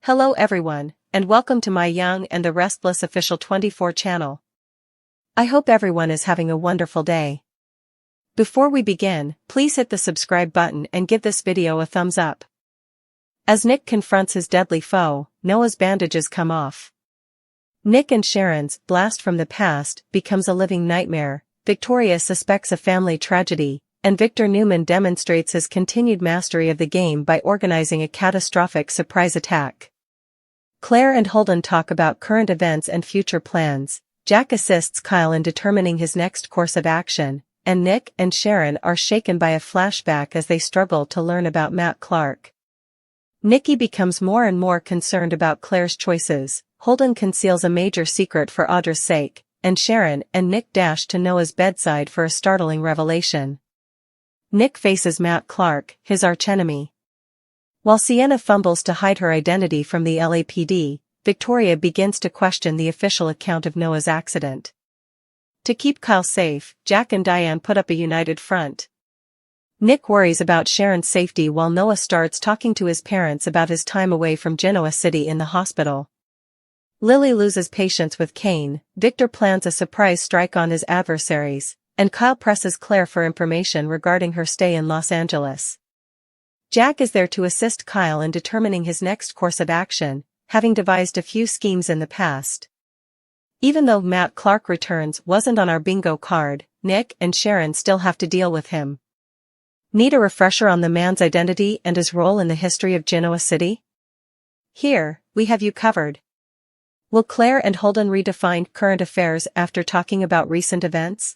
Hello everyone, and welcome to my Young and the Restless official 24 channel. I hope everyone is having a wonderful day. Before we begin, please hit the subscribe button and give this video a thumbs up. As Nick confronts his deadly foe, Noah's bandages come off. Nick and Sharon's blast from the past becomes a living nightmare. Victoria suspects a family tragedy, and Victor Newman demonstrates his continued mastery of the game by organizing a catastrophic surprise attack. Claire and Holden talk about current events and future plans. Jack assists Kyle in determining his next course of action, and Nick and Sharon are shaken by a flashback as they struggle to learn about Matt Clark. Nikki becomes more and more concerned about Claire's choices. Holden conceals a major secret for Audra's sake, and Sharon and Nick dash to Noah's bedside for a startling revelation. Nick faces Matt Clark, his archenemy. While Sienna fumbles to hide her identity from the LAPD, Victoria begins to question the official account of Noah's accident. To keep Kyle safe, Jack and Diane put up a united front. Nick worries about Sharon's safety while Noah starts talking to his parents about his time away from Genoa City in the hospital. Lily loses patience with Kane. Victor plans a surprise strike on his adversaries, and Kyle presses Claire for information regarding her stay in Los Angeles. Jack is there to assist Kyle in determining his next course of action, having devised a few schemes in the past. Even though Matt Clark returns wasn't on our bingo card, Nick and Sharon still have to deal with him. Need a refresher on the man's identity and his role in the history of Genoa City? Here, we have you covered. Will Claire and Holden redefine current affairs after talking about recent events?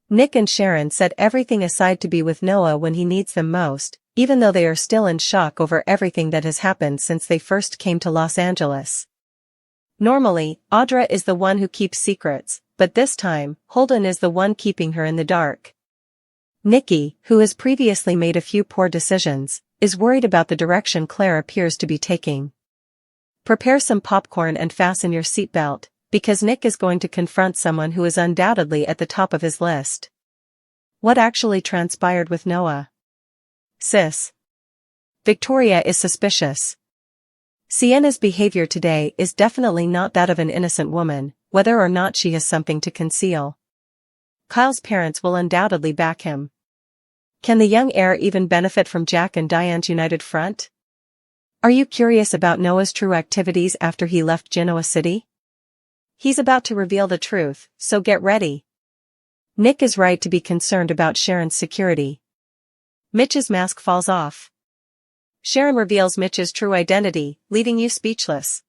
Nick and Sharon set everything aside to be with Noah when he needs them most, even though they are still in shock over everything that has happened since they first came to Los Angeles. Normally, Audra is the one who keeps secrets, but this time, Holden is the one keeping her in the dark. Nikki, who has previously made a few poor decisions, is worried about the direction Claire appears to be taking. Prepare some popcorn and fasten your seatbelt, because Nick is going to confront someone who is undoubtedly at the top of his list. What actually transpired with Noah? Sis. Victoria is suspicious. Sienna's behavior today is definitely not that of an innocent woman, whether or not she has something to conceal. Kyle's parents will undoubtedly back him. Can the young heir even benefit from Jack and Diane's united front? Are you curious about Noah's true activities after he left Genoa City? He's about to reveal the truth, so get ready. Nick is right to be concerned about Sharon's security. Mitch's mask falls off. Sharon reveals Mitch's true identity, leaving you speechless.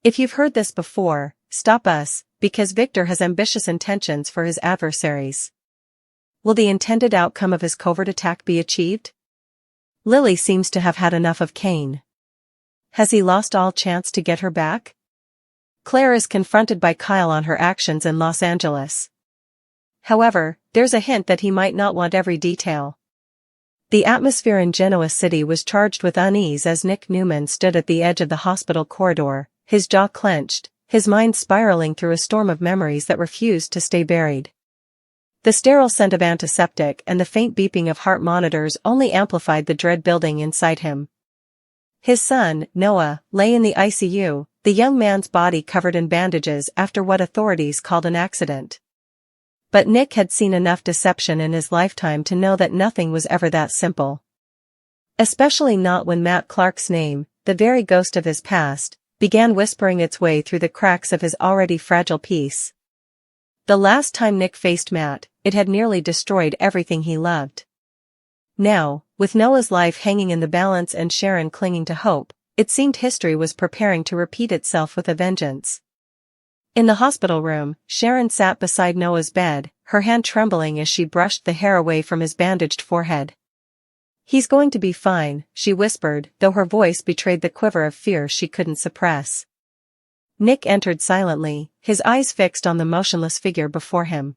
If you've heard this before, stop us, because Victor has ambitious intentions for his adversaries. Will the intended outcome of his covert attack be achieved? Lily seems to have had enough of Kane. Has he lost all chance to get her back? Claire is confronted by Kyle on her actions in Los Angeles. However, there's a hint that he might not want every detail. The atmosphere in Genoa City was charged with unease as Nick Newman stood at the edge of the hospital corridor, his jaw clenched, his mind spiraling through a storm of memories that refused to stay buried. The sterile scent of antiseptic and the faint beeping of heart monitors only amplified the dread building inside him. His son, Noah, lay in the ICU, the young man's body covered in bandages after what authorities called an accident. But Nick had seen enough deception in his lifetime to know that nothing was ever that simple. Especially not when Matt Clark's name, the very ghost of his past, began whispering its way through the cracks of his already fragile peace. The last time Nick faced Matt, it had nearly destroyed everything he loved. Now, with Noah's life hanging in the balance and Sharon clinging to hope, it seemed history was preparing to repeat itself with a vengeance. In the hospital room, Sharon sat beside Noah's bed, her hand trembling as she brushed the hair away from his bandaged forehead. "He's going to be fine," she whispered, though her voice betrayed the quiver of fear she couldn't suppress. Nick entered silently, his eyes fixed on the motionless figure before him.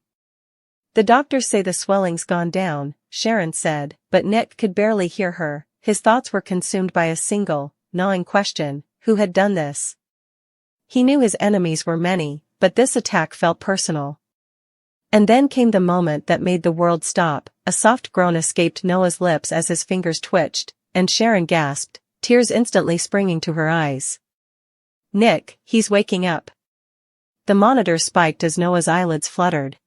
"The doctors say the swelling's gone down," Sharon said, but Nick could barely hear her. His thoughts were consumed by a single, gnawing question: who had done this? He knew his enemies were many, but this attack felt personal. And then came the moment that made the world stop. A soft groan escaped Noah's lips as his fingers twitched, and Sharon gasped, tears instantly springing to her eyes. "Nick, he's waking up." The monitor spiked as Noah's eyelids fluttered.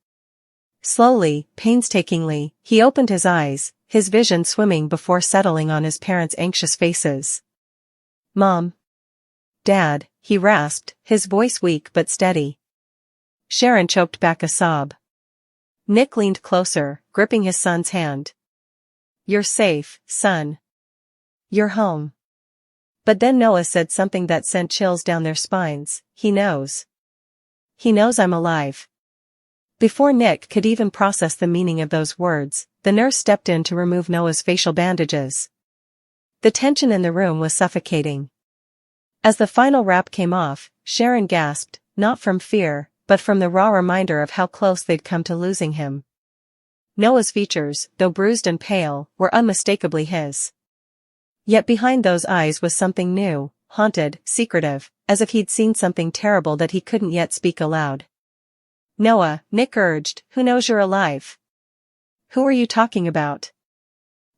Slowly, painstakingly, he opened his eyes, his vision swimming before settling on his parents' anxious faces. "Mom." "Dad," he rasped, his voice weak but steady. Sharon choked back a sob. Nick leaned closer, gripping his son's hand. "You're safe, son. You're home." But then Noah said something that sent chills down their spines. "He knows. He knows I'm alive." Before Nick could even process the meaning of those words, the nurse stepped in to remove Noah's facial bandages. The tension in the room was suffocating. As the final wrap came off, Sharon gasped, not from fear, but from the raw reminder of how close they'd come to losing him. Noah's features, though bruised and pale, were unmistakably his. Yet behind those eyes was something new, haunted, secretive, as if he'd seen something terrible that he couldn't yet speak aloud. "Noah," Nick urged, "who knows you're alive? Who are you talking about?"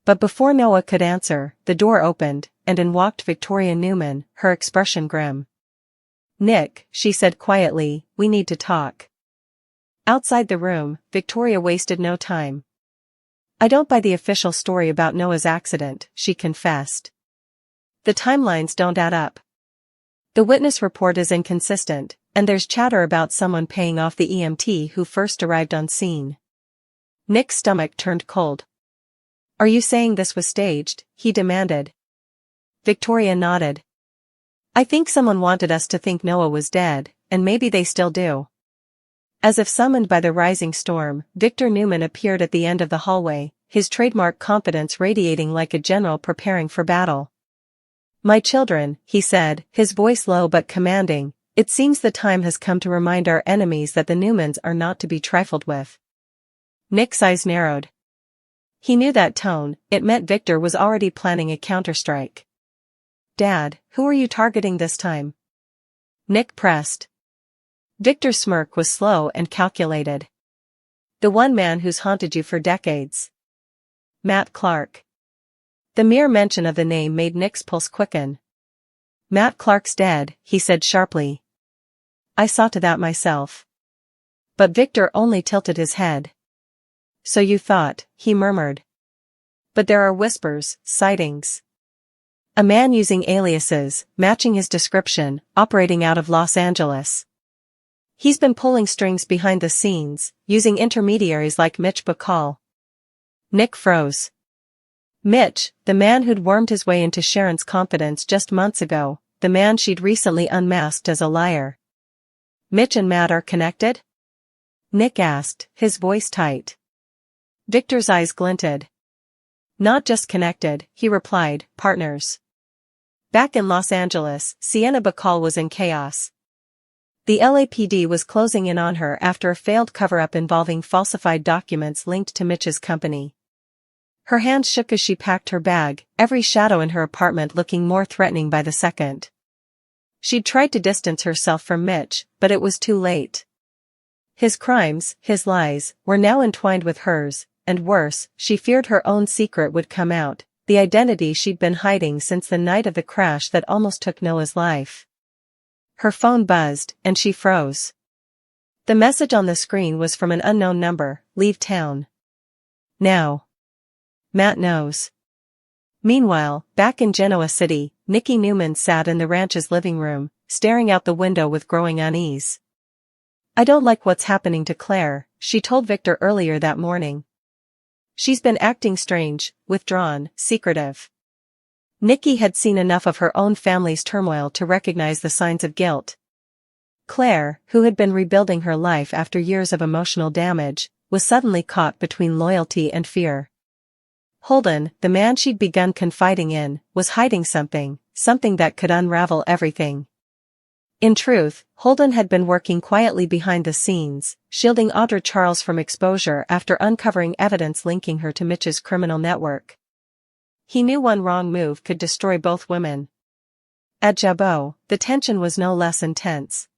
But before Noah could answer, the door opened, and in walked Victoria Newman, her expression grim. "Nick," she said quietly, "we need to talk." Outside the room, Victoria wasted no time. "I don't buy the official story about Noah's accident," she confessed. "The timelines don't add up. The witness report is inconsistent, and there's chatter about someone paying off the EMT who first arrived on scene." Nick's stomach turned cold. "Are you saying this was staged?" he demanded. Victoria nodded. "I think someone wanted us to think Noah was dead, and maybe they still do." As if summoned by the rising storm, Victor Newman appeared at the end of the hallway, his trademark confidence radiating like a general preparing for battle. "My children," he said, his voice low but commanding, "it seems the time has come to remind our enemies that the Newmans are not to be trifled with." Nick's eyes narrowed. He knew that tone, it meant Victor was already planning a counterstrike. "Dad, who are you targeting this time?" Nick pressed. Victor's smirk was slow and calculated. "The one man who's haunted you for decades. Matt Clark." The mere mention of the name made Nick's pulse quicken. "Matt Clark's dead," he said sharply. "I saw to that myself." But Victor only tilted his head. "So you thought," he murmured. "But there are whispers, sightings. A man using aliases, matching his description, operating out of Los Angeles. He's been pulling strings behind the scenes, using intermediaries like Mitch Bacall." Nick froze. Mitch, the man who'd wormed his way into Sharon's confidence just months ago, the man she'd recently unmasked as a liar. "Mitch and Matt are connected?" Nick asked, his voice tight. Victor's eyes glinted. "Not just connected," he replied, "partners." Back in Los Angeles, Sienna Bacall was in chaos. The LAPD was closing in on her after a failed cover-up involving falsified documents linked to Mitch's company. Her hands shook as she packed her bag, every shadow in her apartment looking more threatening by the second. She'd tried to distance herself from Mitch, but it was too late. His crimes, his lies, were now entwined with hers, and worse, she feared her own secret would come out, the identity she'd been hiding since the night of the crash that almost took Noah's life. Her phone buzzed, and she froze. The message on the screen was from an unknown number: "Leave town now. Matt knows." Meanwhile, back in Genoa City, Nikki Newman sat in the ranch's living room, staring out the window with growing unease. "I don't like what's happening to Claire," she told Victor earlier that morning. "She's been acting strange, withdrawn, secretive." Nikki had seen enough of her own family's turmoil to recognize the signs of guilt. Claire, who had been rebuilding her life after years of emotional damage, was suddenly caught between loyalty and fear. Holden, the man she'd begun confiding in, was hiding something that could unravel everything. In truth, Holden had been working quietly behind the scenes, shielding Audra Charles from exposure after uncovering evidence linking her to Mitch's criminal network. He knew one wrong move could destroy both women. At Jabot, the tension was no less intense.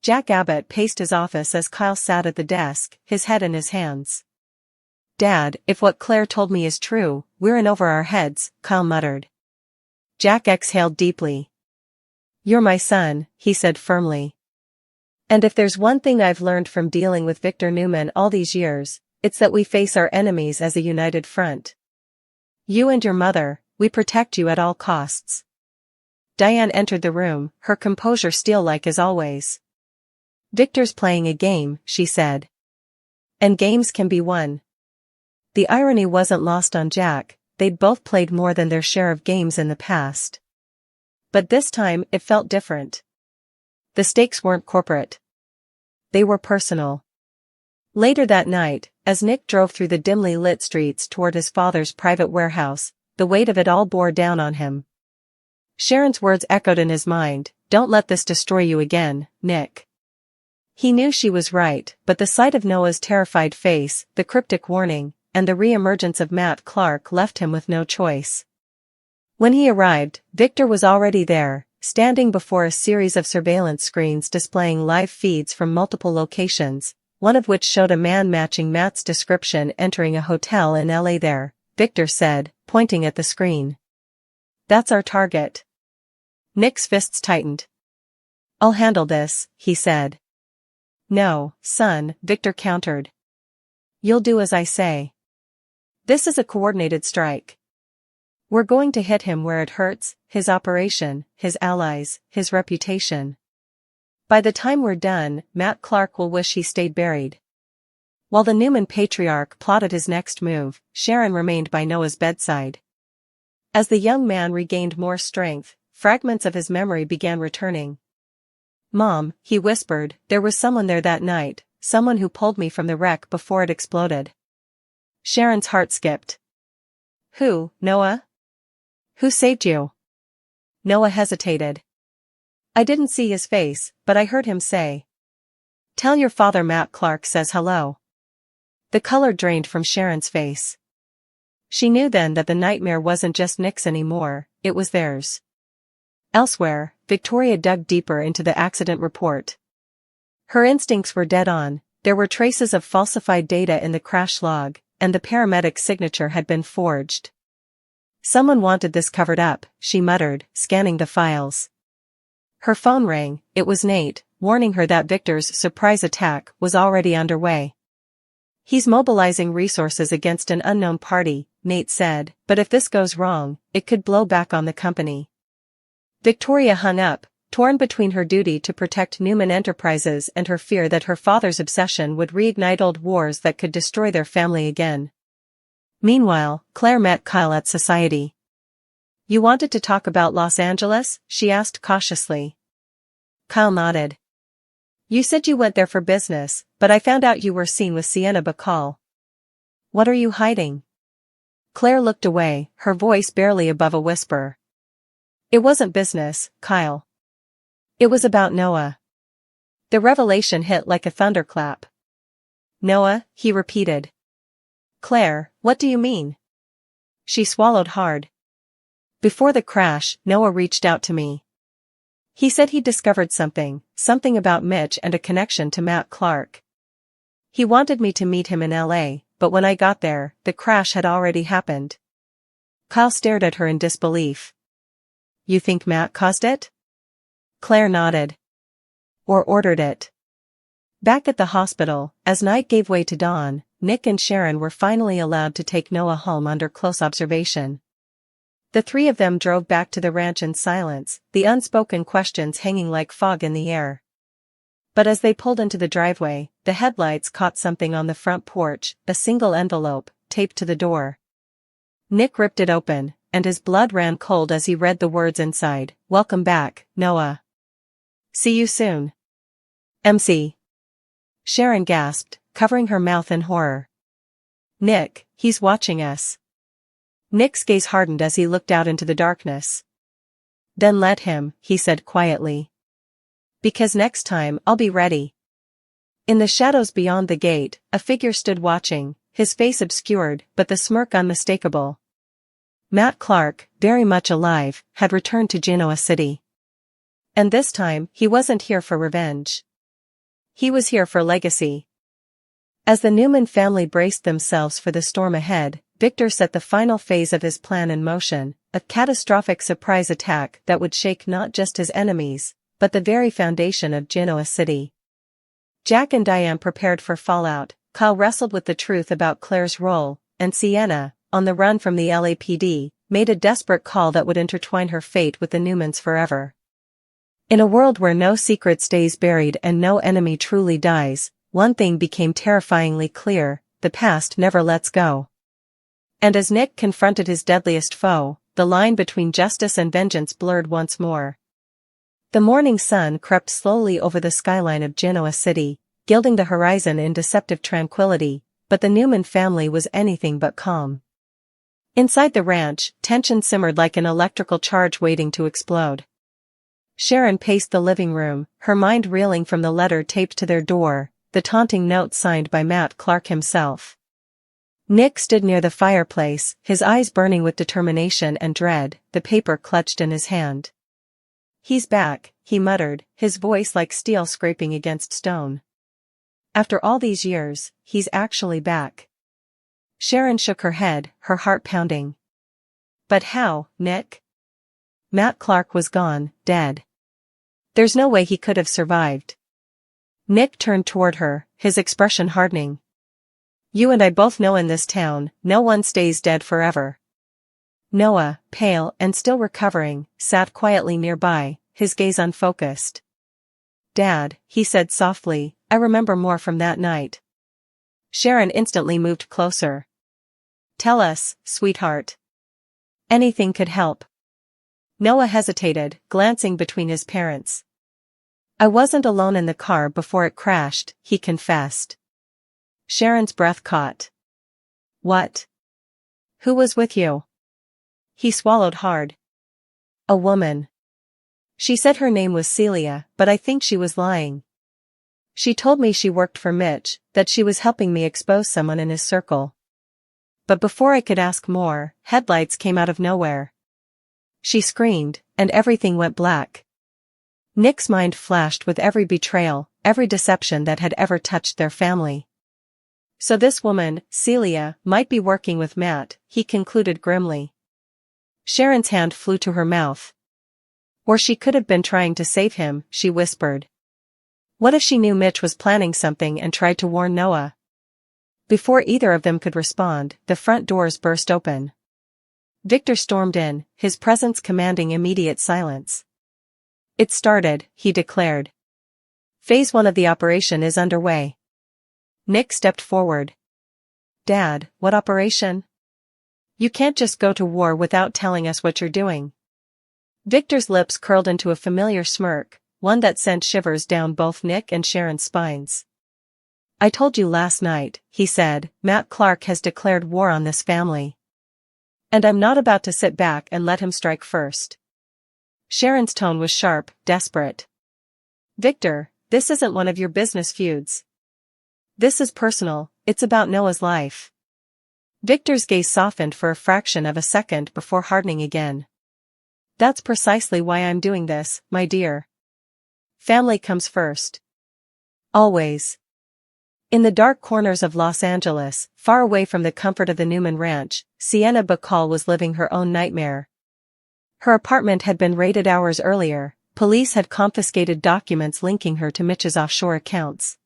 Jack Abbott paced his office as Kyle sat at the desk, his head in his hands. "Dad, if what Claire told me is true, we're in over our heads," Kyle muttered. Jack exhaled deeply. "You're my son," he said firmly. "And if there's one thing I've learned from dealing with Victor Newman all these years, it's that we face our enemies as a united front. You and your mother, we protect you at all costs." Diane entered the room, her composure steel-like as always. "Victor's playing a game," she said. "And games can be won." The irony wasn't lost on Jack, they'd both played more than their share of games in the past. But this time it felt different. The stakes weren't corporate. They were personal. Later that night, as Nick drove through the dimly lit streets toward his father's private warehouse, the weight of it all bore down on him. Sharon's words echoed in his mind, "Don't let this destroy you again, Nick." He knew she was right, but the sight of Noah's terrified face, the cryptic warning, and the re-emergence of Matt Clark left him with no choice. When he arrived, Victor was already there, standing before a series of surveillance screens displaying live feeds from multiple locations, one of which showed a man matching Matt's description entering a hotel in LA. "There," Victor said, pointing at the screen. "That's our target." Nick's fists tightened. "I'll handle this," he said. "No, son," Victor countered. "You'll do as I say. This is a coordinated strike. We're going to hit him where it hurts, his operation, his allies, his reputation. By the time we're done, Matt Clark will wish he stayed buried." While the Newman patriarch plotted his next move, Sharon remained by Noah's bedside. As the young man regained more strength, fragments of his memory began returning. "Mom," he whispered, "there was someone there that night, someone who pulled me from the wreck before it exploded." Sharon's heart skipped. "Who, Noah? Who saved you?" Noah hesitated. "I didn't see his face, but I heard him say, 'Tell your father Matt Clark says hello.'" The color drained from Sharon's face. She knew then that the nightmare wasn't just Nick's anymore, it was theirs. Elsewhere, Victoria dug deeper into the accident report. Her instincts were dead on, there were traces of falsified data in the crash log, and the paramedic's signature had been forged. "Someone wanted this covered up," she muttered, scanning the files. Her phone rang, it was Nate, warning her that Victor's surprise attack was already underway. "He's mobilizing resources against an unknown party," Nate said, "but if this goes wrong, it could blow back on the company." Victoria hung up, torn between her duty to protect Newman Enterprises and her fear that her father's obsession would reignite old wars that could destroy their family again. Meanwhile, Claire met Kyle at Society. "You wanted to talk about Los Angeles?" she asked cautiously. Kyle nodded. "You said you went there for business, but I found out you were seen with Sienna Bacall. What are you hiding?" Claire looked away, her voice barely above a whisper. "It wasn't business, Kyle. It was about Noah." The revelation hit like a thunderclap. "Noah," he repeated. "Claire, what do you mean?" She swallowed hard. "Before the crash, Noah reached out to me. He said he discovered something about Mitch and a connection to Matt Clark. He wanted me to meet him in LA, but when I got there, the crash had already happened." Kyle stared at her in disbelief. "You think Matt caused it?" Claire nodded. "Or ordered it." Back at the hospital, as night gave way to dawn, Nick and Sharon were finally allowed to take Noah home under close observation. The three of them drove back to the ranch in silence, the unspoken questions hanging like fog in the air. But as they pulled into the driveway, the headlights caught something on the front porch, a single envelope, taped to the door. Nick ripped it open, and his blood ran cold as he read the words inside, "Welcome back, Noah. See you soon. MC." Sharon gasped, covering her mouth in horror. "Nick, he's watching us." Nick's gaze hardened as he looked out into the darkness. "Then let him," he said quietly. "Because next time I'll be ready." In the shadows beyond the gate, a figure stood watching, his face obscured but the smirk unmistakable. Matt Clark, very much alive, had returned to Genoa City. And this time, he wasn't here for revenge. He was here for legacy. As the Newman family braced themselves for the storm ahead, Victor set the final phase of his plan in motion, a catastrophic surprise attack that would shake not just his enemies, but the very foundation of Genoa City. Jack and Diane prepared for fallout, Kyle wrestled with the truth about Claire's role, and Sienna, on the run from the LAPD, made a desperate call that would intertwine her fate with the Newmans forever. In a world where no secret stays buried and no enemy truly dies, one thing became terrifyingly clear: the past never lets go. And as Nick confronted his deadliest foe, the line between justice and vengeance blurred once more. The morning sun crept slowly over the skyline of Genoa City, gilding the horizon in deceptive tranquility, but the Newman family was anything but calm. Inside the ranch, tension simmered like an electrical charge waiting to explode. Sharon paced the living room, her mind reeling from the letter taped to their door, the taunting note signed by Matt Clark himself. Nick stood near the fireplace, his eyes burning with determination and dread, the paper clutched in his hand. "He's back," he muttered, his voice like steel scraping against stone. "After all these years, he's actually back." Sharon shook her head, her heart pounding. "But how, Nick? Matt Clark was gone, dead. There's no way he could have survived." Nick turned toward her, his expression hardening. "You and I both know in this town, no one stays dead forever." Noah, pale and still recovering, sat quietly nearby, his gaze unfocused. "Dad," he said softly, "I remember more from that night." Sharon instantly moved closer. "Tell us, sweetheart. Anything could help." Noah hesitated, glancing between his parents. "I wasn't alone in the car before it crashed," he confessed. Sharon's breath caught. "What? Who was with you?" He swallowed hard. "A woman. She said her name was Celia, but I think she was lying. She told me she worked for Mitch, that she was helping me expose someone in his circle." But before I could ask more, headlights came out of nowhere. She screamed, and everything went black. Nick's mind flashed with every betrayal, every deception that had ever touched their family. So this woman, Celia, might be working with Matt, he concluded grimly. Sharon's hand flew to her mouth. "Or she could have been trying to save him," she whispered. What if she knew Mitch was planning something and tried to warn Noah? Before either of them could respond, the front doors burst open. Victor stormed in, his presence commanding immediate silence. "It started," he declared. "Phase 1 of the operation is underway." Nick stepped forward. "Dad, what operation? You can't just go to war without telling us what you're doing." Victor's lips curled into a familiar smirk, one that sent shivers down both Nick and Sharon's spines. "I told you last night," he said, "Matt Clark has declared war on this family. And I'm not about to sit back and let him strike first." Sharon's tone was sharp, desperate. "Victor, this isn't one of your business feuds. This is personal, it's about Noah's life." Victor's gaze softened for a fraction of a second before hardening again. "That's precisely why I'm doing this, my dear. Family comes first. Always." In the dark corners of Los Angeles, far away from the comfort of the Newman ranch, Sienna Bacall was living her own nightmare. Her apartment had been raided hours earlier, police had confiscated documents linking her to Mitch's offshore accounts.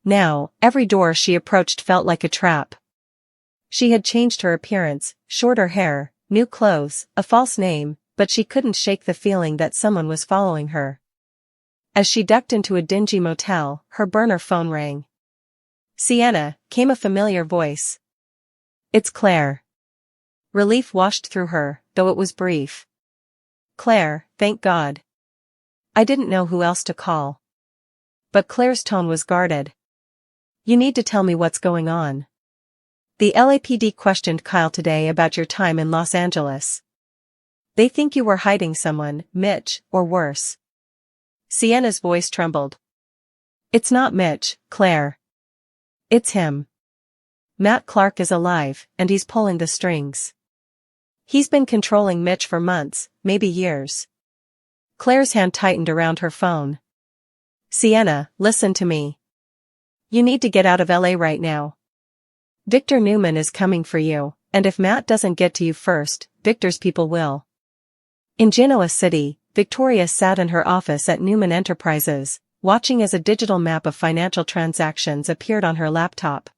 Now, every door she approached felt like a trap. She had changed her appearance, shorter hair, new clothes, a false name, but she couldn't shake the feeling that someone was following her. As she ducked into a dingy motel, her burner phone rang. "Sienna," came a familiar voice. "It's Claire." Relief washed through her, though it was brief. "Claire, thank God. I didn't know who else to call." But Claire's tone was guarded. "You need to tell me what's going on. The LAPD questioned Kyle today about your time in Los Angeles. They think you were hiding someone, Mitch, or worse." Sienna's voice trembled. "It's not Mitch, Claire. It's him. Matt Clark is alive, and he's pulling the strings. He's been controlling Mitch for months, maybe years." Claire's hand tightened around her phone. "Sienna, listen to me. You need to get out of LA right now. Victor Newman is coming for you, and if Matt doesn't get to you first, Victor's people will. In Genoa City, Victoria sat in her office at Newman Enterprises, watching as a digital map of financial transactions appeared on her laptop.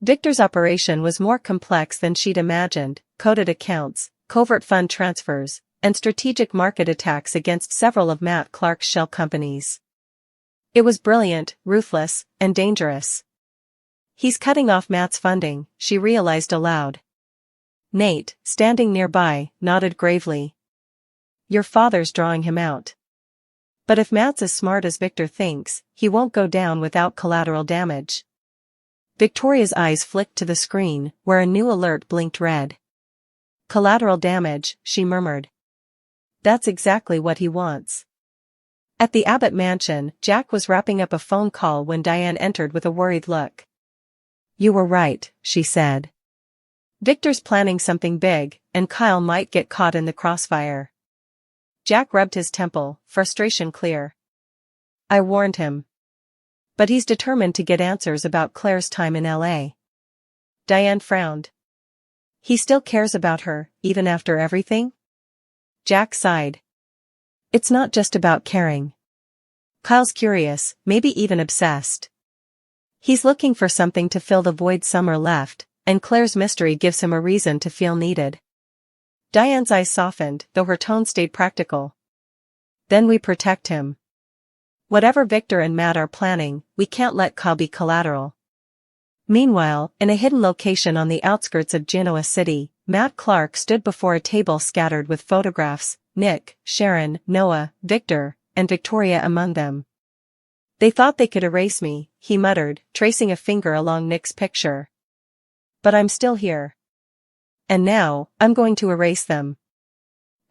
Victor's operation was more complex than she'd imagined: coded accounts, covert fund transfers, and strategic market attacks against several of Matt Clark's shell companies. It was brilliant, ruthless, and dangerous. He's cutting off Matt's funding, she realized aloud. Nate, standing nearby, nodded gravely. Your father's drawing him out. But if Matt's as smart as Victor thinks, he won't go down without collateral damage. Victoria's eyes flicked to the screen, where a new alert blinked red. Collateral damage, she murmured. That's exactly what he wants. At the Abbott mansion, Jack was wrapping up a phone call when Diane entered with a worried look. You were right, she said. Victor's planning something big, and Kyle might get caught in the crossfire. Jack rubbed his temple, frustration clear. I warned him. But he's determined to get answers about Claire's time in LA. Diane frowned. He still cares about her, even after everything? Jack sighed. It's not just about caring. Kyle's curious, maybe even obsessed. He's looking for something to fill the void Summer left, and Claire's mystery gives him a reason to feel needed. Diane's eyes softened, though her tone stayed practical. Then we protect him. Whatever Victor and Matt are planning, we can't let Kyle be collateral. Meanwhile, in a hidden location on the outskirts of Genoa City, Matt Clark stood before a table scattered with photographs, Nick, Sharon, Noah, Victor, and Victoria among them. They thought they could erase me, he muttered, tracing a finger along Nick's picture. But I'm still here. And now, I'm going to erase them.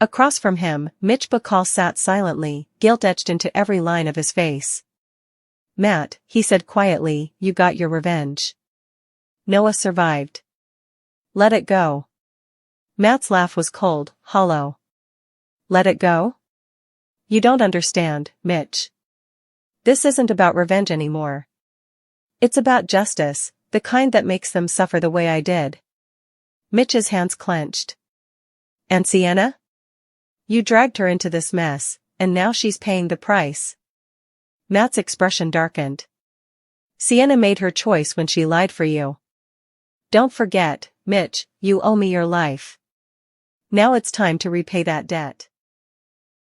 Across from him, Mitch Bacall sat silently, guilt etched into every line of his face. Matt, he said quietly, you got your revenge. Noah survived. Let it go. Matt's laugh was cold, hollow. Let it go? You don't understand, Mitch. This isn't about revenge anymore. It's about justice, the kind that makes them suffer the way I did. Mitch's hands clenched. And Sienna? You dragged her into this mess, and now she's paying the price. Matt's expression darkened. Sienna made her choice when she lied for you. Don't forget, Mitch, you owe me your life. Now it's time to repay that debt.